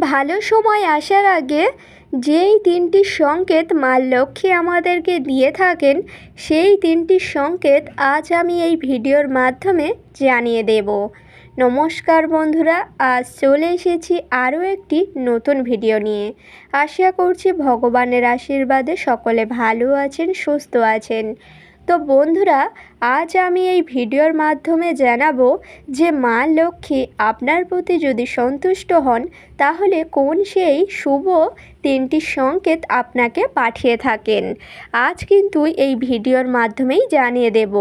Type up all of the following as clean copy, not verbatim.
ভালো সময় আসার আগে যেই তিনটি সংকেত মা লক্ষ্মী আমাদেরকে দিয়ে থাকেন, সেই তিনটি সংকেত আজ আমি এই ভিডিওর মাধ্যমে জানিয়ে দেব। নমস্কার বন্ধুরা, আজ চলে এসেছি আরও একটি নতুন ভিডিও নিয়ে। আশা করছি ভগবানের আশীর্বাদে সকলে ভালো আছেন, সুস্থ আছেন। তো বন্ধুরা, আজ আমি এই ভিডিওর মাধ্যমে জানাবো যে মা লক্ষ্মী আপনার প্রতি যদি সন্তুষ্ট হন, তাহলে কোন সেই শুভ তিনটি সংকেত আপনাকে পাঠিয়ে থাকেন। আজ কিন্তু এই ভিডিওর মাধ্যমেই জানিয়ে দেব।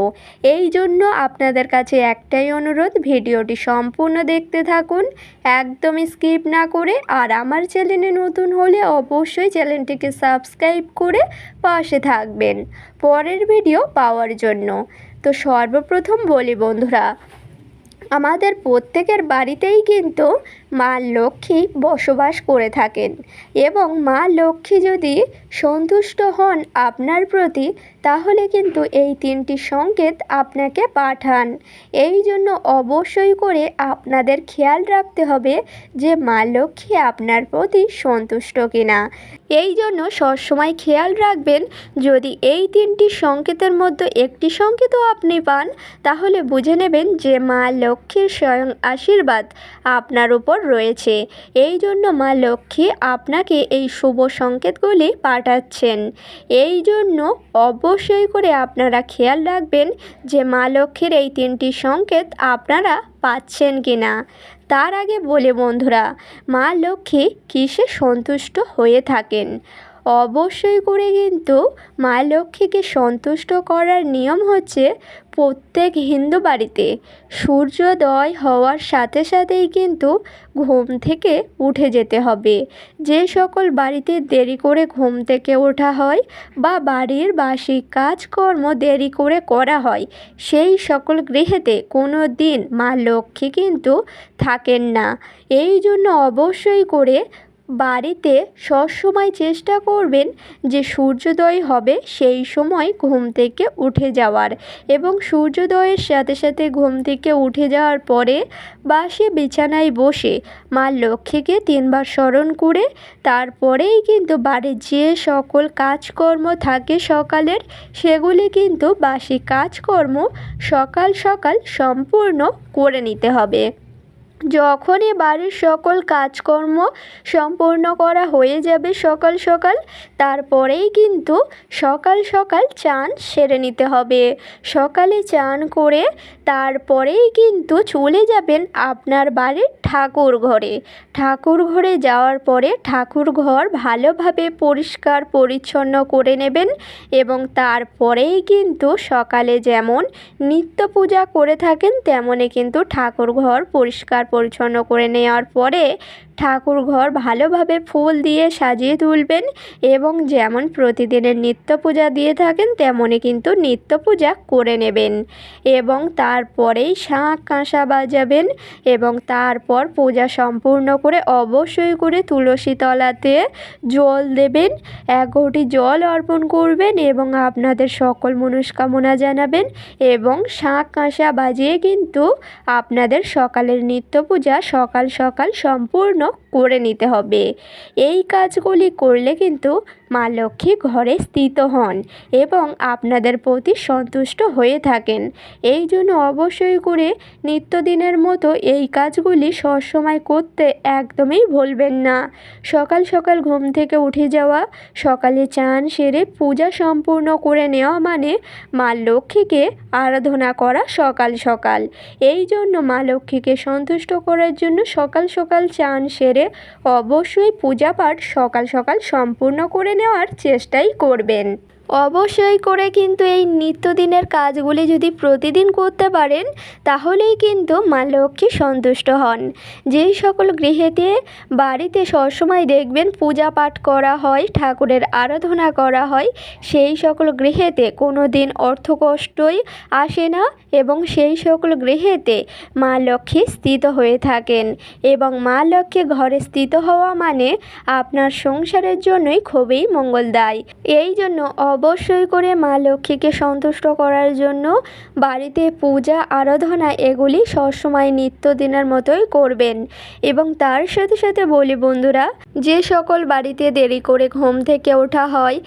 এই জন্য আপনাদের কাছে একটাই অনুরোধ, ভিডিওটি সম্পূর্ণ দেখতে থাকুন, একদমই স্কিপ না করে। আর আমার চ্যানেলে নতুন হলে অবশ্যই চ্যানেলটিকে সাবস্ক্রাইব করে পাশে থাকবেন পরের ভিডিও পাওয়ার জন্য। তো সর্বপ্রথম বলি বন্ধুরা, আমাদের প্রত্যেকের বাড়িতেই কিন্তু মা লক্ষ্মী বসবাস করে থাকেন, এবং মা লক্ষ্মী যদি সন্তুষ্ট হন আপনার প্রতি, তাহলে কিন্তু এই তিনটি সংকেত আপনাকে পাঠান। এই জন্য অবশ্যই করে আপনাদের খেয়াল রাখতে হবে যে মা লক্ষ্মী আপনার প্রতি সন্তুষ্ট কিনা। এই জন্য সবসময় খেয়াল রাখবেন, যদি এই তিনটি সংকেতের মধ্যে একটি সংকেতও আপনি পান, তাহলে বুঝে নেবেন যে মা লক্ষ্মীর স্বয়ং আশীর্বাদ আপনার উপর রয়েছে। এই জন্য মা লক্ষ্মী আপনাকে এই শুভ সংকেতগুলি পাঠাচ্ছেন। এই জন্য অবশ্যই করে আপনারা খেয়াল রাখবেন যে মা লক্ষ্মীর এই তিনটি সংকেত আপনারা পাচ্ছেন কিনা। তার আগে বলে বন্ধুরা, মা লক্ষ্মী কিসে সন্তুষ্ট হয়ে থাকেন? অবশ্যই করে কিন্তু মা লক্ষ্মীকে সন্তুষ্ট করার নিয়ম হচ্ছে, প্রত্যেক হিন্দু বাড়িতে সূর্যোদয় হওয়ার সাথে সাথেই কিন্তু ঘুম থেকে উঠে যেতে হবে। যে সকল বাড়িতে দেরি করে ঘুম থেকে ওঠা হয় বা বাড়ির বাসি কাজকর্ম দেরি করে করা হয়, সেই সকল গৃহেতে কোনো দিন মা লক্ষ্মী কিন্তু থাকেন না। এই জন্য অবশ্যই করে বাড়িতে সবসময় চেষ্টা করবেন যে সূর্যোদয় হবে সেই সময় ঘুম থেকে উঠে যাওয়ার, এবং সূর্যোদয়ের সাথে সাথে ঘুম থেকে উঠে যাওয়ার পরে বাসে বিছানায় বসে মা লক্ষ্মীকে 3 বার স্মরণ করে তারপরেই কিন্তু বাড়ির যে সকল কাজকর্ম থাকে সকালের, সেগুলি কিন্তু বাসি কাজকর্ম সকাল সকাল সম্পূর্ণ করে নিতে হবে। যখনই বাড়ির সকল কাজকর্ম সম্পূর্ণ করা হয়ে যাবে সকাল সকাল, তারপরেই কিন্তু সকাল সকাল চান সেরে নিতে হবে। সকালে চান করে তারপরেই কিন্তু চলে যাবেন আপনার বাড়ির ঠাকুর ঘরে। ঠাকুর ঘরে যাওয়ার পরে ঠাকুর ঘর ভালোভাবে পরিষ্কার পরিচ্ছন্ন করে নেবেন, এবং তারপরেই কিন্তু সকালে যেমন নিত্য পূজা করে থাকেন, তেমনই কিন্তু ঠাকুর ঘর পরিষ্কার পরিচ্ছন্ন করে নেওয়ার পরে ঠাকুর ঘর ভালোভাবে ফুল দিয়ে সাজিয়ে তুলবেন, এবং যেমন প্রতিদিনের নিত্য পূজা দিয়ে থাকেন তেমনই কিন্তু নিত্য পূজা করে নেবেন। এবং তারপরেই শাঁখ কাঁসা বাজাবেন, এবং তারপর পূজা সম্পূর্ণ করে অবশ্যই করে তুলসী তলাতে জল দেবেন, 1 ঘটি জল অর্পণ করবেন, এবং আপনাদের সকল মনস্কামনা জানাবেন, এবং শাঁখ কাঁসা বাজিয়ে কিন্তু আপনাদের সকালের নিত্য পূজা সকাল সকাল সম্পূর্ণ করে নিতে হবে। এই কাজগুলি করলে কিন্তু মা লক্ষ্মী ঘরে স্থিত হন এবং আপনাদের প্রতি সন্তুষ্ট হয়ে থাকেন। এই জন্য অবশ্যই করে নিত্যদিনের মতো এই কাজগুলি সবসময় করতে একদমই ভুলবেন না। সকাল সকাল ঘুম থেকে উঠে যাওয়া, সকালে চান সেরে পূজা সম্পূর্ণ করে নেওয়া মানে মা লক্ষ্মীকে আরাধনা করা সকাল সকাল। এই জন্য মা লক্ষ্মীকে সন্তুষ্ট করার জন্য সকাল সকাল চান সেরে অবশ্যই পূজা পাঠ সকাল সকাল সম্পূর্ণ করে নেওয়ার চেষ্টাই করবেন। অবশ্যই করে কিন্তু এই নিত্যদিনের কাজগুলি যদি প্রতিদিন করতে পারেন, তাহলেই কিন্তু মা লক্ষ্মী সন্তুষ্ট হন। যেই সকল গৃহেতে বাড়িতে সবসময় দেখবেন পূজা পাঠ করা হয়, ঠাকুরের আরাধনা করা হয়, সেই সকল গৃহেতে কোনো দিন অর্থকষ্টই আসে না, এবং সেই সকল গৃহেতে মা লক্ষ্মী স্থিত হয়ে থাকেন। এবং মা লক্ষ্মী ঘরে স্থিত হওয়া মানে আপনার সংসারের জন্যই খুবই মঙ্গলদায়ী। এই জন্য অবশ্যই করে মা লক্ষ্মীকে সন্তুষ্ট করার জন্য বাড়িতে পূজা আরাধনা এগুলি সবসময় নিত্যদিনের মতোই করবেন। এবং তার সাথে সাথে বলি বন্ধুরা, যে সকল বাড়িতে দেরি করে ঘুম থেকে ওঠা হয়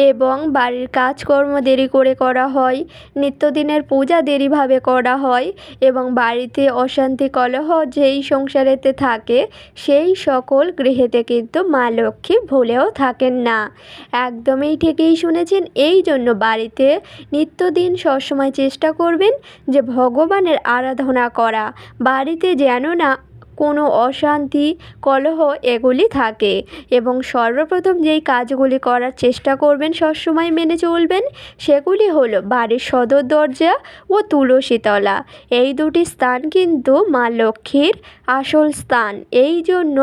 এবং বাড়ির কাজকর্ম দেরি করে করা হয়, নিত্যদিনের পূজা দেরিভাবে করা হয় এবং বাড়িতে অশান্তি কলহ যেই সংসারেতে থাকে, সেই সকল গৃহেতে কিন্তু মা লক্ষ্মী ভুলেও থাকেন না। একদমই ঠিকই শুনেছেন। এই জন্য বাড়িতে নিত্যদিন সবসময় চেষ্টা করবেন যে ভগবানের আরাধনা করা, বাড়িতে যেন না কোনো অশান্তি কলহ এগুলি থাকে। এবং সর্বপ্রথম যেই কাজগুলি করার চেষ্টা করবেন, সবসময় মেনে চলবেন, সেগুলি হলো বাড়ির সদর দরজা ও তুলসীতলা। এই দুটি স্থান কিন্তু মা লক্ষ্মীর আসল স্থান। এই জন্য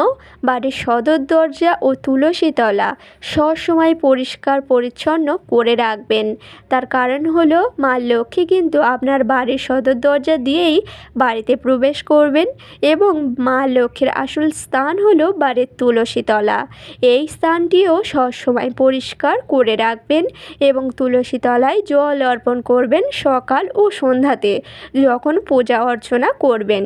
বাড়ির সদর দরজা ও তুলসীতলা সবসময় পরিষ্কার পরিচ্ছন্ন করে রাখবেন। তার কারণ হলো মা লক্ষ্মী কিন্তু আপনার বাড়ির সদর দরজা দিয়েই বাড়িতে প্রবেশ করবেন এবং মা লক্ষ্মীর আসল স্থান হলো বাড়ির তুলসীতলা। এই স্থানটিও সবসময় পরিষ্কার করে রাখবেন এবং তুলসীতলায় জল অর্পণ করবেন সকাল ও সন্ধ্যাতে যখন পূজা অর্চনা করবেন।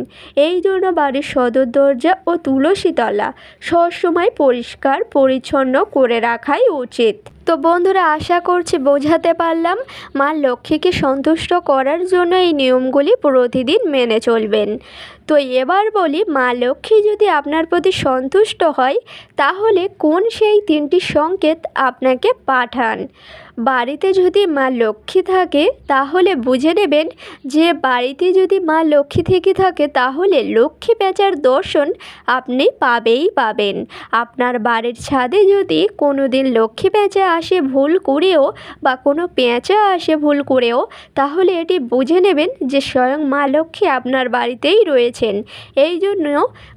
এই জন্য বাড়ির সদর দরজা ও তুলসীতলা সবসময় পরিষ্কার পরিচ্ছন্ন করে রাখাই উচিত। তো বন্ধুরা, আশা করছি বোঝাতে পারলাম। মা লক্ষ্মীকে সন্তুষ্ট করার জন্য এই নিয়মগুলি প্রতিদিন মেনে চলবেন। তো এবার বলি, মা লক্ষ্মী যদি আপনার প্রতি সন্তুষ্ট হয় তাহলে কোন সেই 3টি সংকেত আপনাকে পাঠান। বাড়িতে যদি মা লক্ষ্মী থাকে তাহলে বুঝে নেবেন যে বাড়িতে যদি মা লক্ষ্মী থেকে থাকে তাহলে লক্ষ্মী পেঁচার দর্শন আপনি পাবেন। আপনার বাড়ির ছাদে যদি কোনো দিন লক্ষ্মী পেঁচা আসে ভুল করেও বা কোনো পেঁচা আসে ভুল করেও, তাহলে এটি বুঝে নেবেন যে স্বয়ং মা লক্ষ্মী আপনার বাড়িতেই রয়েছেন। এই জন্য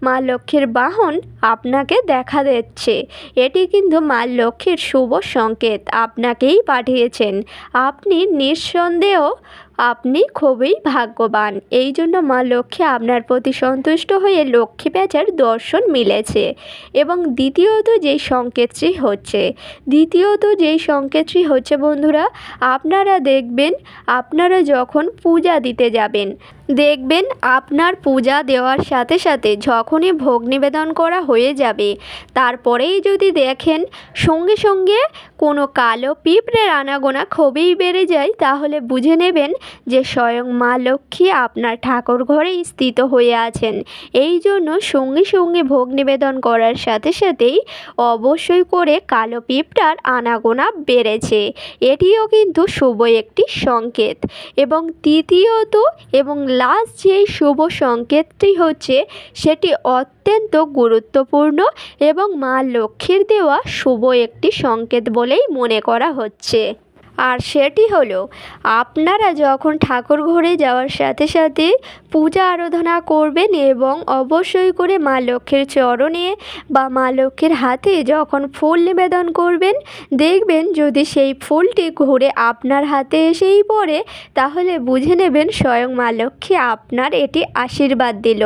মা লক্ষ্মীর বাহন আপনাকে দেখা দিচ্ছে। এটি কিন্তু মা লক্ষ্মীর শুভ সংকেত, আপনাকেই পাঠিয়েছেন। আপনি নিঃসন্দেহ আপনি খুবই ভাগ্যবান। এই জন্য মা লক্ষ্মী আপনার প্রতি সন্তুষ্ট হয়ে লক্ষ্মী পেঁচার দর্শন মিলেছে। এবং দ্বিতীয়ত যেই সংকেতটি হচ্ছে বন্ধুরা, আপনারা দেখবেন, আপনারা যখন পূজা দিতে যাবেন, দেখবেন আপনার পূজা দেওয়ার সাথে সাথে যখনই ভোগ নিবেদন করা হয়ে যাবে, তারপরেই যদি দেখেন সঙ্গে সঙ্গে কোনো কালো পিঁপড়ের আনাগোনা খুবই বেড়ে যায়, তাহলে বুঝে নেবেন যে স্বয়ং মা লক্ষ্মী আপনার ঠাকুর ঘরেই স্থিত হয়ে আছেন। এই জন্য সঙ্গে সঙ্গে ভোগ নিবেদন করার সাথে সাথেই অবশ্যই করে কালো পিঁপড়ার আনাগোনা বেড়েছে। এটিও কিন্তু শুভ একটি সংকেত। এবং তৃতীয়ত এবং লাস্ট যেই শুভ সংকেতটি হচ্ছে, সেটি অত্যন্ত গুরুত্বপূর্ণ এবং মা লক্ষ্মীর দেওয়া শুভ একটি সংকেত বলেই মনে করা হচ্ছে। আর সেটি হলো, আপনারা যখন ঠাকুর ঘরে যাওয়ার সাথে সাথে পূজা আরাধনা করবেন এবং অবশ্যই করে মা লক্ষ্মীর চরণে বা মা লক্ষ্মীর হাতে যখন ফুল নিবেদন করবেন, দেখবেন যদি সেই ফুলটি ঘুরে আপনার হাতে এসেই পড়ে, তাহলে বুঝে নেবেন স্বয়ং মা লক্ষ্মী আপনার এটি আশীর্বাদ দিল।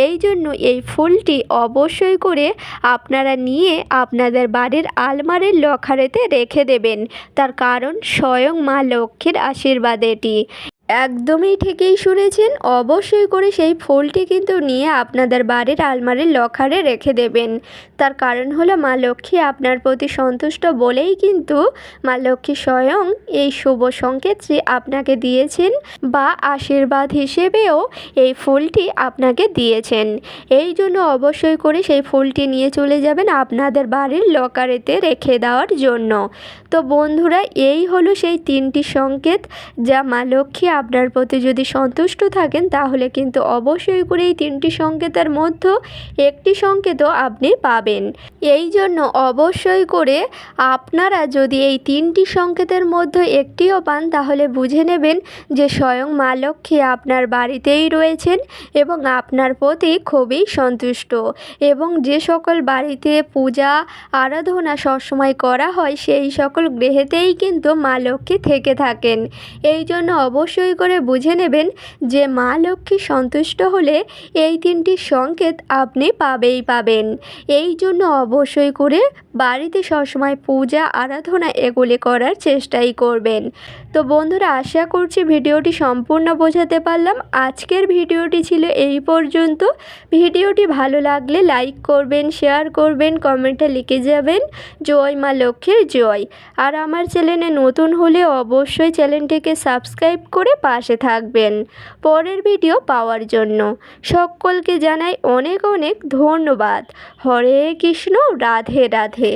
এই জন্য এই ফুলটি অবশ্যই করে আপনারা নিয়ে আপনাদের বাড়ির আলমারির লকারেতে রেখে দেবেন। তার কারণ স্বয়ং মা লক্ষ্মীর আশীর্বাদ এটি। একদমই ঠিকই শুনেছেন। অবশ্যই করে সেই ফুলটি কিন্তু নিয়ে আপনাদের বাড়ির আলমারির লকারে রেখে দেবেন। তার কারণ হলো মা লক্ষ্মী আপনার প্রতি সন্তুষ্ট বলেই কিন্তু মা লক্ষ্মী স্বয়ং এই শুভ সংকেতটি আপনাকে দিয়েছেন বা আশীর্বাদ হিসেবেও এই ফুলটি আপনাকে দিয়েছেন। এই জন্য অবশ্যই করে সেই ফুলটি নিয়ে চলে যাবেন আপনাদের বাড়ির লকারেতে রেখে দেওয়ার জন্য। তো বন্ধুরা, এই হলো সেই 3টি সংকেত যা মা লক্ষ্মী আপনার প্রতি যদি সন্তুষ্ট থাকেন তাহলে কিন্তু অবশ্যই করে এই 3টি সংকেতের মধ্যে একটি সংকেতও আপনি পাবেন। এই জন্য অবশ্যই করে আপনারা যদি এই 3টি সংকেতের মধ্যে একটিও পান, তাহলে বুঝে নেবেন যে স্বয়ং মা লক্ষ্মী আপনার বাড়িতেই রয়েছেন এবং আপনার প্রতি খুবই সন্তুষ্ট। এবং যে সকল বাড়িতে পূজা আরাধনা সবসময় করা হয়, সেই সকল গৃহেতেই কিন্তু মা লক্ষ্মী থেকে থাকেন। এই জন্য অবশ্যই করে বুঝে নেবেন যে মা লক্ষ্মী সন্তুষ্ট হলে এই 3টি সংকেত আপনি পাবেন। এই জন্য অবশ্যই করে বাড়িতে সবসময় পূজা আরাধনা এগুলি করার চেষ্টাই করবেন। তো বন্ধুরা, আশা করছি ভিডিওটি সম্পূর্ণ বোঝাতে পারলাম। আজকের ভিডিওটি ছিল এই পর্যন্ত। ভিডিওটি ভালো লাগলে লাইক করবেন, শেয়ার করবেন, কমেন্টে লিখে যাবেন জয় মা লক্ষ্মীর জয়। আর আমার চ্যানেলে নতুন হলে অবশ্যই চ্যানেলটিকে সাবস্ক্রাইব করে পাশে থাকবেন পরের ভিডিও পাওয়ার জন্য। সকলকে জানাই অনেক অনেক ধন্যবাদ। হরে কৃষ্ণ, রাধে রাধে।